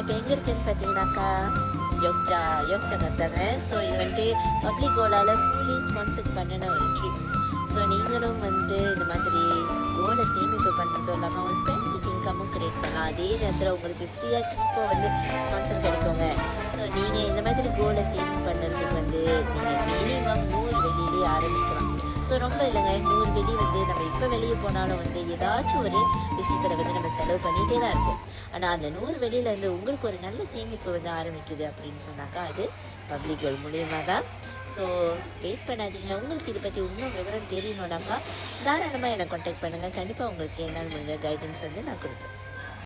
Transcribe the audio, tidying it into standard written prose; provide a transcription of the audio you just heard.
இப்போ எங்கே இருக்குதுன்னு பார்த்தீங்கன்னாக்கா யோக்ஜாகர்த்தாங்க. ஸோ இது வந்துட்டு பப்ளிக் கோலால் ஃபுல்லி ஸ்பான்சர் பண்ணின ஒரு ட்ரிப். ஸோ நீங்களும் வந்து இந்த மாதிரி கோலை சேமிப்பு பண்ணுறதும் இல்லாமல் ஒரு பேசிவ் இன்கமும் க்ரியேட் பண்ணலாம். அதே நேரத்தில் உங்களுக்கு ஃப்ரீயாக ட்ரிப்போ வந்து ஸ்பான்சர் கிடைக்குங்க. ஸோ நீங்கள் இந்த மாதிரி கோலை சேமிப்பு பண்ணுறதுக்கு வந்து நீங்கள் மினிமம் 100 வெளியிலே ஆரம்பிக்கலாம். ஸோ ரொம்ப இல்லைங்க, 100 வெளி வந்து நம்ம இப்போ வெளியே போனாலும் வந்து ஏதாச்சும் ஒரு விஷயத்தில் வந்து நம்ம செலவு பண்ணிகிட்டே தான் இருப்போம். ஆனால் அந்த 100 வெளியிலேருந்து உங்களுக்கு ஒரு நல்ல சேமிப்பு வந்து ஆரம்பிக்குது அப்படின்னு சொன்னாக்கா அது பப்ளிக் கோல் மூலியமாக தான். ஸோ வெயிட் பண்ணாதீங்க. உங்களுக்கு இதை பற்றி இன்னும் விவரம் தெரியணுன்னாக்கா தாராளமாக என்னை கான்டாக்ட் பண்ணுங்கள். கண்டிப்பாக உங்களுக்கு என்னால் முடிஞ்ச கைடன்ஸ் வந்து நான் கொடுப்பேன்.